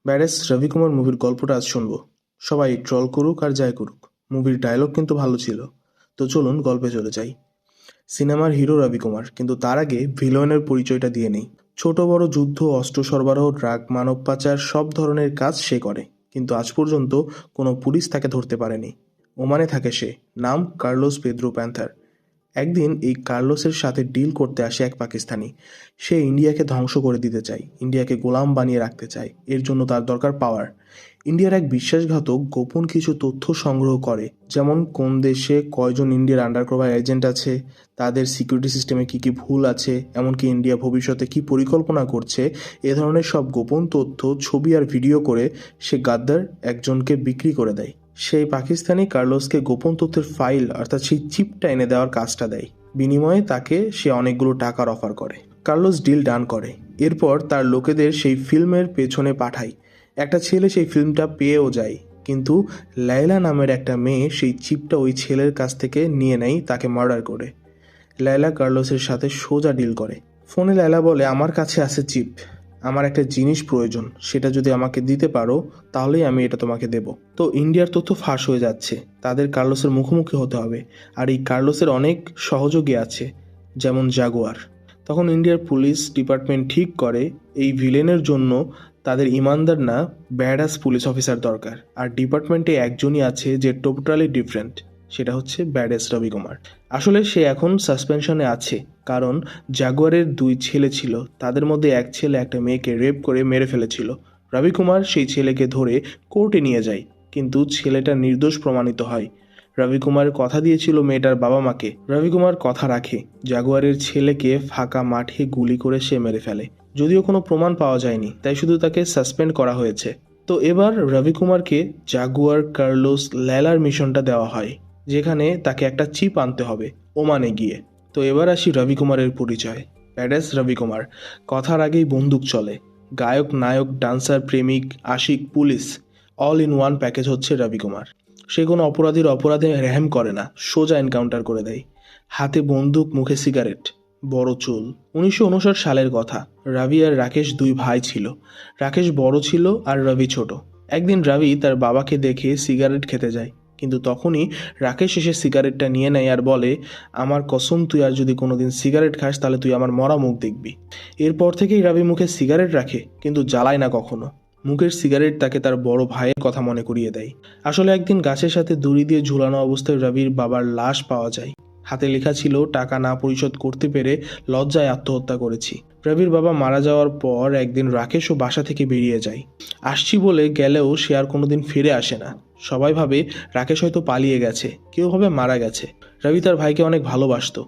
ব্যারেস রবিকুমার মুভির গল্পটা আজ শুনবো। সবাই ট্রল করুক আর যাই করুক, মুভির ডায়লগ কিন্তু ভালো ছিল। তো চলুন গল্পে চলে যাই। সিনেমার হিরো রবিকুমার, কিন্তু তার আগে ভিলেনের পরিচয়টা দিয়ে নেই। ছোট বড় যুদ্ধ, অস্ত্র সরবরাহ, ড্রাগ, মানব পাচার সব ধরনের কাজ সে করে, কিন্তু আজ পর্যন্ত কোনো পুলিশ তাকে ধরতে পারেনি। ওমানে থাকে সে, নাম কার্লোস পেদ্রো প্যান্থার। একদিন এই কার্লোসের সাথে ডিল করতে আসে এক পাকিস্তানি। সে ইন্ডিয়াকে ধ্বংস করে দিতে চায়, ইন্ডিয়াকে গোলাম বানিয়ে রাখতে চায়। এর জন্য তার দরকার পাওয়ার। ইন্ডিয়ার এক বিশ্বাসঘাতক গোপন কিছু তথ্য সংগ্রহ করে, যেমন কোন দেশে কয়জন ইন্ডিয়ার আন্ডারকভার এজেন্ট আছে, তাদের সিকিউরিটি সিস্টেমে কী কী ভুল আছে, এমনকি ইন্ডিয়া ভবিষ্যতে কী পরিকল্পনা করছে। এ ধরনের সব গোপন তথ্য ছবি আর ভিডিও করে সে গাদ্দার একজনকে বিক্রি করে দেয়। সেই পাকিস্তানি কার্লোসকে গোপন তথ্যের ফাইল অর্থাৎ সেই চিপটা এনে দেওয়ার কাজটা দেয়। বিনিময়ে তাকে সে অনেকগুলো টাকার অফার করে। কার্লোস ডিল ডান করে। এরপর তার লোকেদের সেই ফিল্মের পেছনে পাঠায়। একটা ছেলে সেই ফিল্মটা পেয়েও যায়, কিন্তু লায়লা নামের একটা মেয়ে সেই চিপটা ওই ছেলের কাছ থেকে নিয়ে নেয়, তাকে মার্ডার করে। লায়লা কার্লোসের সাথে সোজা ডিল করে। ফোনে লায়লা বলে, আমার কাছে আছে চিপ, আমার একটা জিনিস প্রয়োজন, সেটা যদি আমাকে দিতে পারো তাহলেই আমি এটা তোমাকে দেব। তো ইন্ডিয়ার তথ্য ফাঁস হয়ে যাচ্ছে, তাদের কার্লোসের মুখোমুখি হতে হবে। আর এই কার্লোসের অনেক সহযোগী আছে, যেমন জাগুয়ার। তখন ইন্ডিয়ার পুলিশ ডিপার্টমেন্ট ঠিক করে এই ভিলেনের জন্য তাদের ইমানদার না, ব্যাডাস পুলিশ অফিসার দরকার। আর ডিপার্টমেন্টে একজনই আছে যে টোটালি ডিফারেন্ট, সেটা হচ্ছে ব্যাডাস রবিকুমার। আসলে সে এখন সাসপেনশনে আছে, কারণ জাগুয়ারের 2 ছেলে ছিল, তাদের মধ্যে এক ছেলে একটা মেয়েকে রেপ করে মেরে ফেলেছিল। রবিকুমার সেই ছেলেকে ধরে কোর্টে নিয়ে যায়, কিন্তু ছেলেটা নির্দোষ প্রমাণিত হয়। রবিকুমার কথা দিয়েছিল মেয়েটার বাবা মাকে, রবিকুমার কথা রাখে। জাগুয়ারের ছেলেকে ফাঁকা মাঠে গুলি করে সে মেরে ফেলে। যদিও কোনো প্রমাণ পাওয়া যায়নি, তাই শুধু তাকে সাসপেন্ড করা হয়েছে। তো এবার রবিকুমারকে জাগুয়ার, কার্লোস, ল্যালার মিশনটা দেওয়া হয়, যেখানে তাকে একটা চিপ আনতে হবে ওমানে গিয়ে। তো এবার আসি রবিকুমারের পরিচয়। ব্যাডাস রবিকুমার, কথার আগেই বন্দুক চলে। গায়ক, নায়ক, ডান্সার, প্রেমিক, আশিক, police, all in one package হচ্ছে রবিকুমার। সে কোনো অপরাধীর অপরাধে রেহেম করে না, সোজা এনকাউন্টার করে দেয়। হাতে বন্দুক, মুখে সিগারেট, বড় চুল। 1959 সালের কথা। রবি আর রাকেশ 2 ভাই ছিল। রাকেশ বড় ছিল আর রবি ছোট। একদিন রবি তার বাবাকে দেখে সিগারেট খেতে যায়, কিন্তু তখনই রাকেশ এসে সিগারেটটা নিয়ে নেয় আর বলে, আমার কসম, তুই আর যদি কোনোদিন সিগারেট খাস তাহলে তুই আমার মরা মুখ দেখবি। এরপর থেকেই রবি মুখে সিগারেট রাখে, কিন্তু জ্বালায় না কখনো। মুখের সিগারেট তাকে তার বড় ভাইয়ের কথা মনে করিয়ে দেয়। আসলে একদিন গাছের সাথে দড়ি দিয়ে ঝুলানো অবস্থায় রবির বাবার লাশ পাওয়া যায়। হাতে লেখা ছিল, টাকা না পরিশোধ করতে পেরে লজ্জায় আত্মহত্যা করেছি। রবির বাবা মারা যাওয়ার পর একদিন রাকেশও বাসা থেকে বেরিয়ে যায়। আসছি বলে গেলেও সে আর কোনোদিন ফিরে আসে না। সবাই ভাবে রাকেশ হয়তো পালিয়ে গেছে, কেউ ভাবে মারা গেছে। রবি তার ভাইকে অনেক ভালোবাসতো।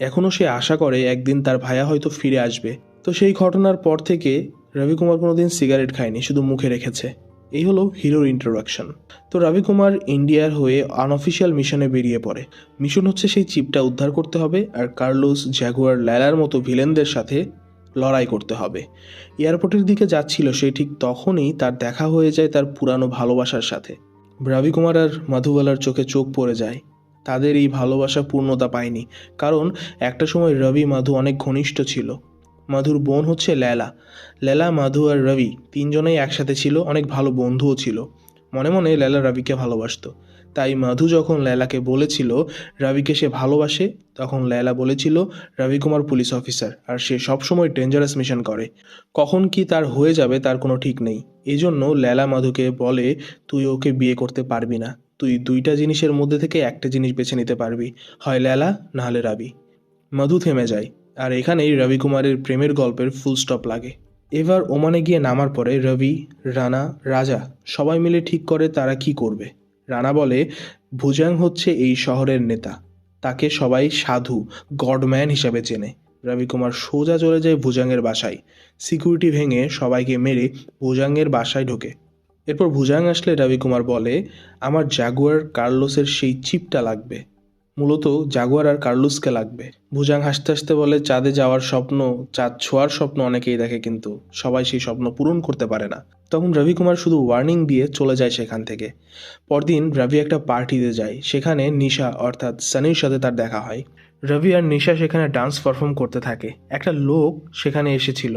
এখনও সে আশা করে একদিন তার ভাইয়া হয়তো ফিরে আসবে। তো সেই ঘটনার পর থেকে রবিকুমার কোনোদিন সিগারেট খায়নি, শুধু মুখে রেখেছে। এই হলো হিরোর ইন্ট্রোডাকশন। তো রবিকুমার ইন্ডিয়ার হয়ে আনঅফিসিয়াল মিশনে বেরিয়ে পড়ে। মিশন হচ্ছে সেই চিপটা উদ্ধার করতে হবে আর কার্লোস, জাগুয়ার, ল্যালার মতো ভিলেনদের সাথে লড়াই করতে হবে। এয়ারপোর্টের দিকে যাচ্ছিল সে, ঠিক তখনই তার দেখা হয়ে যায় তার পুরানো ভালোবাসার সাথে। রবিকুমার আর মধুবালার চোখে চোখ পড়ে যায়। তাদের এই ভালোবাসা পূর্ণতা পায়নি, কারণ একটা সময় রবি মাধু অনেক ঘনিষ্ঠ ছিল। মাধুর বোন হচ্ছে ল্যালা। ল্যালা, মাধু আর রবি 3 জনেই একসাথে ছিল, অনেক ভালো বন্ধুও ছিল। মনে মনে ল্যালা রবিকে ভালোবাসতো। তাই মাধু যখন ল্যালাকে বলেছিল রবিকে সে ভালোবাসে, তখন ল্যালা বলেছিল রবিকুমার পুলিশ অফিসার আর সে সবসময় ডেঞ্জারাস মিশন করে, কখন কি তার হয়ে যাবে তার কোনো ঠিক নেই। এই জন্য ল্যালা মাধুকে বলে, তুই ওকে বিয়ে করতে পারবি না, তুই 2টা জিনিসের মধ্যে থেকে একটা জিনিস বেছে নিতে পারবি, হয় ল্যালা নাহলে রবি। মধু থেমে যায়, আর এখানেই রবিকুমারের প্রেমের গল্পের ফুল স্টপ লাগে। এবার ওমানে গিয়ে নামার পরে রবি, রানা, রাজা সবাই মিলে ঠিক করে তারা কি করবে। রানা বলে, ভুজাং হচ্ছে এই শহরের নেতা, তাকে সবাই সাধু, গডম্যান হিসাবে চেনে। রবিকুমার সোজা চলে যায় ভুজাংয়ের বাসায়। সিকিউরিটি ভেঙে সবাইকে মেরে ভুজাংয়ের বাসায় ঢোকে। এরপর ভুজাং আসলে রবিকুমার বলে, আমার জাগুয়ার, কার্লোসের সেই চিপটা লাগবে। মূলত জাগুয়ার আর কার্লোসকে লাগবে। ভুজাং হাসতে হাসতে বলে, চাঁদে যাওয়ার স্বপ্ন, চাঁদ ছোঁয়ার স্বপ্ন অনেকেই দেখে, কিন্তু সবাই সেই স্বপ্ন পূরণ করতে পারে না। তখন রবিকুমার শুধু ওয়ার্নিং দিয়ে চলে যায় সেখান থেকে। পরদিন রবি একটা পার্টিতে যায়, সেখানে নিশা অর্থাৎ সানির সাথে তার দেখা হয়। রবি আর নিশা সেখানে ডান্স পারফর্ম করতে থাকে। একটা লোক সেখানে এসেছিল,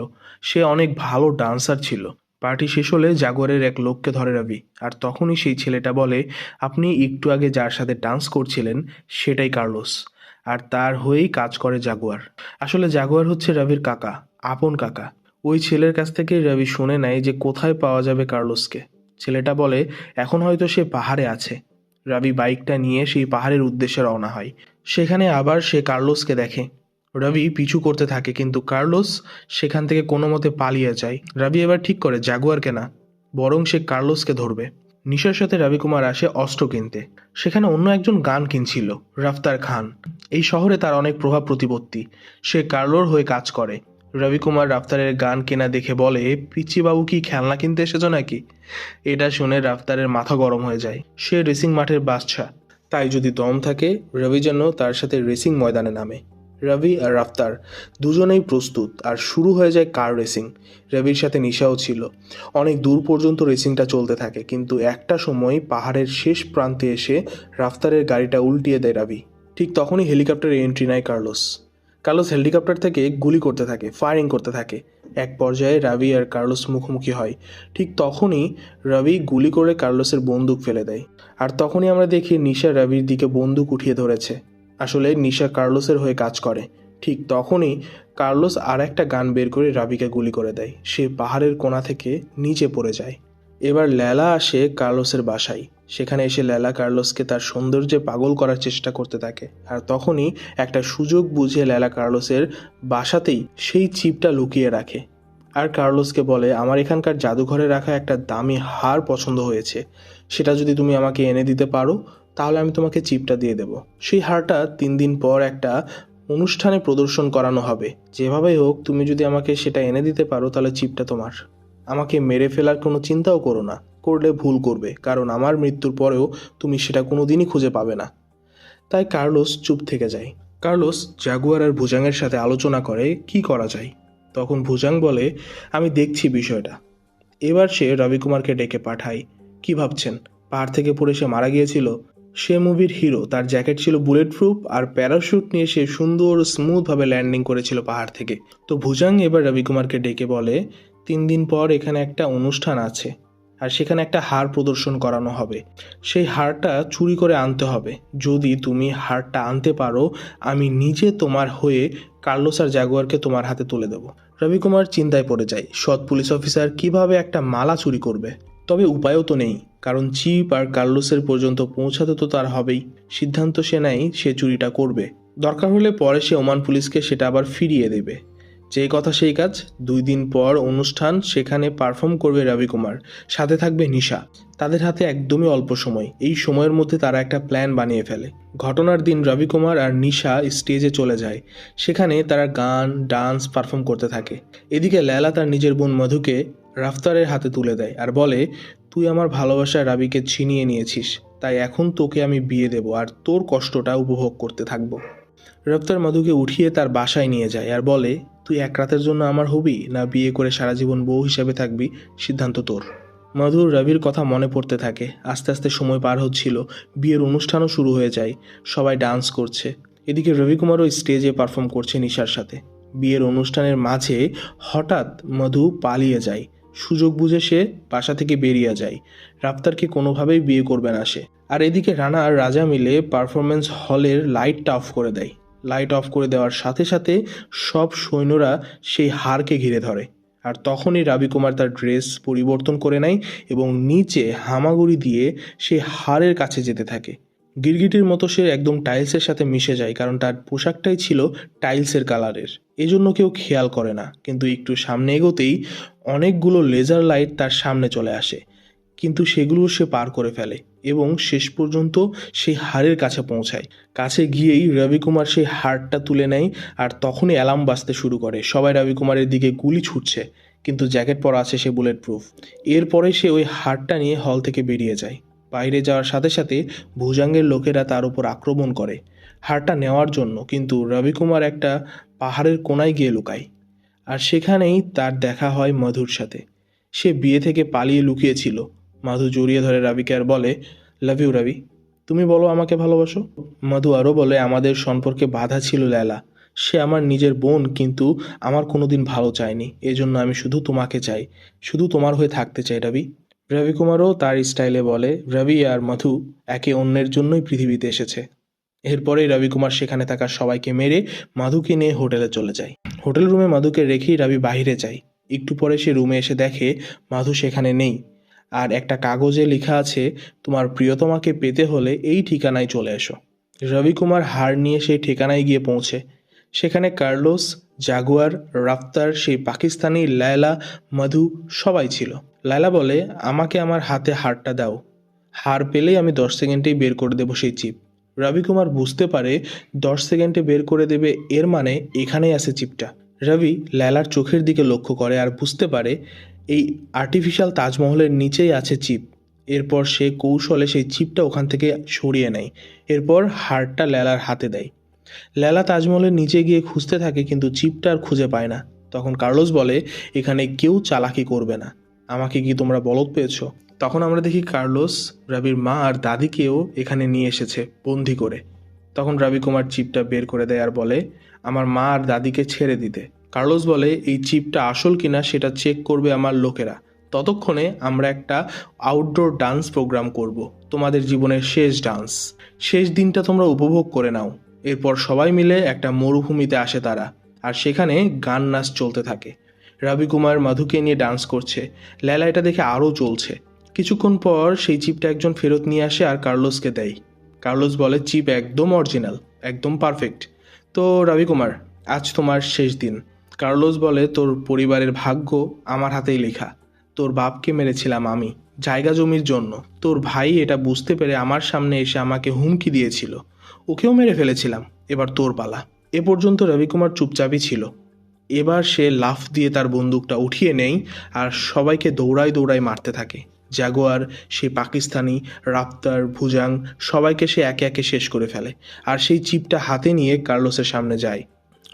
সে অনেক ভালো ডান্সার ছিল। পার্টি শেষ হলে জাগুয়ারের এক লোককে ধরে রবি, আর তখনই সেই ছেলেটা বলে, আপনি একটু আগে যার সাথে ডান্স করছিলেন সেটাই কার্লোস, আর তার হয়েই কাজ করে জাগুয়ার। আসলে জাগুয়ার হচ্ছে রবির কাকা, আপন কাকা। ওই ছেলের কাছ থেকে রবি শুনে নেয় যে কোথায় পাওয়া যাবে কার্লোসকে। ছেলেটা বলে এখন হয়তো সে পাহাড়ে আছে। রবি বাইকটা নিয়ে সেই পাহাড়ের উদ্দেশ্যে রওনা হয়। সেখানে আবার সে কার্লোসকে দেখে। রবি পিছু করতে থাকে, কিন্তু কার্লোস সেখান থেকে কোনো মতে পালিয়ে যায়। রবি এবার ঠিক করে জাগুয়ারকে না, বরং সে কার্লোসকে ধরবে। নিশার সাথে রবিকুমার আসে অস্ত্র কিনতে। সেখানে অন্য একজন গান কিনছিল, রাফতার খান। এই শহরে তার অনেক প্রভাব প্রতিপত্তি। সে কার্লোর হয়ে কাজ করে। রবিকুমার রাফতারের গান কেনা দেখে বলে, পিচ্চিবাবু কি খেলনা কিনতে এসেছ নাকি? এটা শুনে রাফতারের মাথা গরম হয়ে যায়। সে রেসিং মাঠের বাদশা, তাই যদি দম থাকে রবি যেন তার সাথে রেসিং ময়দানে নামে। রবি আর রাফতার দুজনেই প্রস্তুত, আর শুরু হয়ে যায় কার রেসিং। রবির সাথে নিশাও ছিল। অনেক দূর পর্যন্ত রেসিংটা চলতে থাকে, কিন্তু একটা সময় পাহাড়ের শেষ প্রান্তে এসে রাফতারের গাড়িটা উল্টিয়ে দেয় রবি। ঠিক তখনই হেলিকপ্টারে এন্ট্রি নেয় কার্লোস। কার্লোস হেলিকপ্টার থেকে গুলি করতে থাকে, ফায়ারিং করতে থাকে। এক পর্যায়ে রবি আর কার্লোস মুখোমুখি হয়। ঠিক তখনই রবি গুলি করে কার্লোসের বন্দুক ফেলে দেয়। আর তখনই আমরা দেখি নিশা রবির দিকে বন্দুক উঠিয়ে ধরেছে। আসলে নিশা কার্লোসের হয়ে কাজ করে। ঠিক তখনই কার্লোস আর একটা গান বের করে রবিকে গুলি করে দেয়। সে পাহাড়ের কোণা থেকে নিচে পড়ে যায়। এবার লেলা আসে কার্লোসের বাসায়। সেখানে এসে লেলা কার্লোসকে তার সৌন্দর্যে পাগল করার চেষ্টা করতে থাকে। আর তখনই একটা সুযোগ বুঝে লেলা কার্লোসের বাসাতেই সেই চিপটা লুকিয়ে রাখে। আর কার্লোসকে বলে, আমার এখানকার জাদুঘরে রাখা একটা দামি হার পছন্দ হয়েছে, সেটা যদি তুমি আমাকে এনে দিতে পারো তাহলে আমি তোমাকে চিপটা দিয়ে দেব। সেই হারটা 3 দিন পর একটা অনুষ্ঠানে প্রদর্শন করানো হবে। যেভাবেই হোক তুমি যদি আমাকে সেটা এনে দিতে পারো তাহলে চিপটা তোমার। আমাকে মেরে ফেলার কোনো চিন্তাও করো না, করলে ভুল করবে, কারণ আমার মৃত্যুর পরেও তুমি সেটা কোনো দিনই খুঁজে পাবে না। তাই কার্লোস চুপ থেকে যায়। কার্লোস জাগুয়ার আর ভুজাংয়ের সাথে আলোচনা করে কি করা যায়। তখন ভুজাং বলে, আমি দেখছি বিষয়টা। এবার সে রবিকুমারকে ডেকে পাঠায়। কি ভাবছেন, পাহাড় থেকে পড়ে সে মারা গিয়েছিল? সে মুভির হিরো, তার জ্যাকেট ছিল বুলেট প্রুফ, আর প্যারাশুট নিয়ে সে সুন্দর স্মুথভাবে ল্যান্ডিং করেছিল পাহাড় থেকে। তো ভুজাং এবার রবিকুমারকে ডেকে বলে, 3 দিন পর এখানে একটা অনুষ্ঠান আছে, আর সেখানে একটা হার প্রদর্শন করানো হবে। সেই হারটা চুরি করে আনতে হবে। যদি তুমি হারটা আনতে পারো আমি নিজে তোমার হয়ে কার্লোস আর জাগুয়ারকে তোমার হাতে তুলে দেব। রবিকুমার চিন্তায় পড়ে যায়, সৎ পুলিশ অফিসার কিভাবে একটা মালা চুরি করবে? তবে উপায়ও তো নেই, কারণ চিপ আর কার্লোসের পর্যন্ত পৌঁছাতে তো তার হবেই। সিদ্ধান্ত সে নেয় সে চুরিটা করবে। দরকার হলে পরে সে ওমান পুলিশকে সেটা আবার ফিরিয়ে দেবে। যেই কথা সেই কাজ। 2 দিন পর অনুষ্ঠান, সেখানে পারফর্ম করবে রবিকুমার, সাথে থাকবে নিশা। তাদের হাতে একদমই অল্প সময়। এই সময়ের মধ্যে তারা একটা প্ল্যান বানিয়ে ফেলে। ঘটনার দিন রবিকুমার আর নিশা স্টেজে চলে যায়। সেখানে তারা গান ডান্স পারফর্ম করতে থাকে। এদিকে লেলা তার নিজের বোন মধুকে রাফতারের হাতে তুলে দেয় আর বলে, তুই আমার ভালোবাসার রাবিকে ছিনিয়ে নিয়েছিস, তাই এখন তোকে আমি বিয়ে দেব আর তোর কষ্টটা উপভোগ করতে থাকবো। রাফতার মধুকে উঠিয়ে তার বাসায় নিয়ে যায় আর বলে, তুই এক রাতের জন্য আমার হবি, না বিয়ে করে সারা জীবন বউ হিসেবে থাকবি, সিদ্ধান্ত তোর। মধুর রবির কথা মনে পড়তে থাকে। আস্তে আস্তে সময় পার হচ্ছিল। বিয়ের অনুষ্ঠানও শুরু হয়ে যায়। সবাই ডান্স করছে। এদিকে রবিকুমারও স্টেজে পারফর্ম করছে নিশার সাথে। বিয়ের অনুষ্ঠানের মাঝে হঠাৎ মধু পালিয়ে যায়। সুযোগ বুঝে সে বাসা থেকে বেরিয়ে যায়। রাফতারকে কোনোভাবেই বিয়ে করবে না সে। আর এদিকে রানা আর রাজা মিলে পারফরমেন্স হলের লাইটটা অফ করে দেয়। লাইট অফ করে দেওয়ার সাথে সাথে সব সৈন্যরা সেই হারকে ঘিরে ধরে। আর তখনই রবিকুমার তার ড্রেস পরিবর্তন করে নেয় এবং নিচে হামাগুড়ি দিয়ে সে হারের কাছে যেতে থাকে। গিরগিটির মতো সে একদম টাইলসের সাথে মিশে যায়, কারণ তার পোশাকটাই ছিল টাইলসের কালারের। এজন্য কেউ খেয়াল করে না, কিন্তু একটু সামনে এগোতেই অনেকগুলো লেজার লাইট তার সামনে চলে আসে। কিন্তু সেগুলো সে পার করে ফেলে এবং শেষ পর্যন্ত সেই হাড়ের কাছে পৌঁছায়। কাছে গিয়েই রবিকুমার সেই হাড়টা তুলে নেয়। আর তখনই অ্যালার্ম বাজতে শুরু করে। সবাই রবিকুমারের দিকে গুলি ছুটছে, কিন্তু জ্যাকেট পরা আছে সে বুলেট প্রুফ। এরপরে সে ওই হাড়টা নিয়ে হল থেকে বেরিয়ে যায়। বাইরে যাওয়ার সাথে সাথে ভুজাঙ্গের লোকেরা তার উপর আক্রমণ করে হাড়টা নেওয়ার জন্য, কিন্তু রবিকুমার একটা পাহাড়ের কোণায় গিয়ে লুকায়। আর সেখানেই তার দেখা হয় মধুর সাথে। সে বিয়ে থেকে পালিয়ে লুকিয়েছিল। মধু জড়িয়ে ধরে রবিকে আর বলে, লাভ ইউ রবি, তুমি বলো আমাকে ভালোবাসো। মধু আরও বলে, আমাদের সম্পর্কে বাধা ছিল লেলা, সে আমার নিজের বোন, কিন্তু আমার কোনোদিন ভালো চায়নি। এজন্য আমি শুধু তোমাকে চাই, শুধু তোমার হয়ে থাকতে চাই রবি। রবি কুমারও তার স্টাইলে বলে, রবি আর মধু একে অন্যের জন্যই পৃথিবীতে এসেছে। এরপরেই রবি কুমার সেখানে থাকা সবাইকে মেরে মাধুকে নিয়ে হোটেলে চলে যায়। হোটেল রুমে মাধুকে রেখেই রবি বাইরে যায়। একটু পরে সে রুমে এসে দেখে মাধু সেখানে নেই, আর একটা কাগজে লেখা আছে, তোমার প্রিয়তমাকে পেতে হলে এই ঠিকানায় চলে এসো। রবি কুমার হার নিয়ে সেই ঠিকানায় গিয়ে পৌঁছে। সেখানে কার্লোস, জাগুয়ার, রাফতার, সেই পাকিস্তানি লায়লা, মধু সবাই ছিল। লায়লা বলে, আমাকে আমার হাতে হারটা দাও, হার পেলেই আমি 10 সেকেন্ডেই বের করে দেবো সেই চিপ। রবি কুমার বুঝতে পারে 10 সেকেন্ডে বের করে দেবে, এর মানে এখানেই আছে চিপটা। রবি লায়লার চোখের দিকে লক্ষ্য করে আর বুঝতে পারে এই আর্টিফিশিয়াল তাজমহলের নিচেই আছে চিপ। এরপর সে কৌশলে সেই চিপটা ওখান থেকে সরিয়ে নেয়। এরপর হারটা লায়লার হাতে দেয়। লায়লা তাজমহলের নিচে গিয়ে খুঁজতে থাকে, কিন্তু চিপটা আর খুঁজে পায় না। তখন কার্লোস বলে, এখানে কেউ চালাকি করবে না, আমাকে কি তোমরা বলদ পেয়েছো? তখন আমরা দেখি কার্লোস রবির মা আর দাদিকেও এখানে নিয়ে এসেছে বন্দি করে। তখন রবি কুমার চিপটা বের করে দেয় আর বলে, আমার মা আর দাদিকে ছেড়ে দিতে। কার্লোস বলে, এই চিপটা আসল কিনা সেটা চেক করবে আমার লোকেরা। ততক্ষণে আমরা একটা আউটডোর ডান্স প্রোগ্রাম করব, তোমাদের জীবনের শেষ ডান্স। শেষ দিনটা তোমরা উপভোগ করে নাও। এরপর সবাই মিলে একটা মরুভূমিতে আসে তারা, আর সেখানে গান নাচ চলতে থাকে। রবি কুমার মধুকে নিয়ে ডান্স করছে। লায়লা এটা দেখে আরও চলছে। কিছুক্ষণ পর সেই চিপটা একজন ফেরত নিয়ে আসে আর কার্লোসকে দেয়। কার্লোস বলে, চিপ একদম অরিজিনাল, একদম পারফেক্ট। তো রবি কুমার, আজ তোমার শেষ দিন। কার্লোস বলে, তোর পরিবারের ভাগ্য আমার হাতেই লেখা। তোর বাপকে মেরেছিলাম আমি জায়গা জমির জন্য। তোর ভাই এটা বুঝতে পেরে আমার সামনে এসে আমাকে হুমকি দিয়েছিল, ওকেও মেরে ফেলেছিলাম। এবার তোর পালা। এ পর্যন্ত রবি কুমার চুপচাপই ছিল। এবার সে লাফ দিয়ে তার বন্দুকটা উঠিয়ে নেয় আর সবাইকে দৌড়ায় দৌড়ায় মারতে থাকে। জাগুয়ার, সেই পাকিস্তানি, রাফতার, ভুজাং সবাইকে সে একে একে শেষ করে ফেলে। আর সেই চিপটা হাতে নিয়ে কার্লোসের সামনে যায়।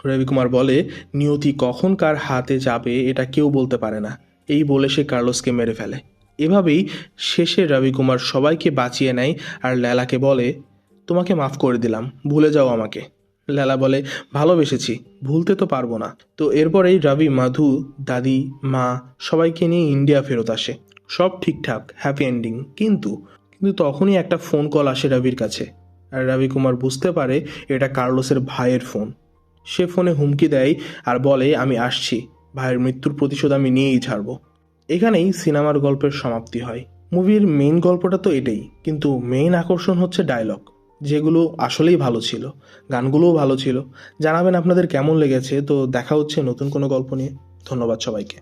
রবি কুমার বলে, নিয়তি কখন কার হাতে যাবে এটা কেউ বলতে পারে না। এই বলে সে কার্লোসকে মেরে ফেলে। এভাবেই শেষে রবি কুমার সবাইকে বাঁচিয়ে নেয় আর লায়লাকে বলে, তোমাকে মাফ করে দিলাম, ভুলে যাও আমাকে। লায়লা বলে, ভালোবেসেছি, ভুলতে তো পারবো না। তো এরপরেই রবি, মধু, দাদি, মা সবাইকে নিয়ে ইন্ডিয়া ফেরত আসে। সব ঠিকঠাক, হ্যাপি এন্ডিং। কিন্তু কিন্তু তখনই একটা ফোন কল আসে রবির কাছে, আর রবি কুমার বুঝতে পারে এটা কার্লোসের ভাইয়ের ফোন। সে ফোনে হুমকি দেয় আর বলে, আমি আসছি, ভাইয়ের মৃত্যুর প্রতিশোধ আমি নিয়েই ছাড়বো। এখানেই সিনেমার গল্পের সমাপ্তি হয়। মুভির মেইন গল্পটা তো এটাই, কিন্তু মেইন আকর্ষণ হচ্ছে ডায়লগ, যেগুলো আসলেই ভালো ছিল। গানগুলোও ভালো ছিল। জানাবেন আপনাদের কেমন লেগেছে। তো দেখা হচ্ছে নতুন কোনো গল্প নিয়ে। ধন্যবাদ সবাইকে।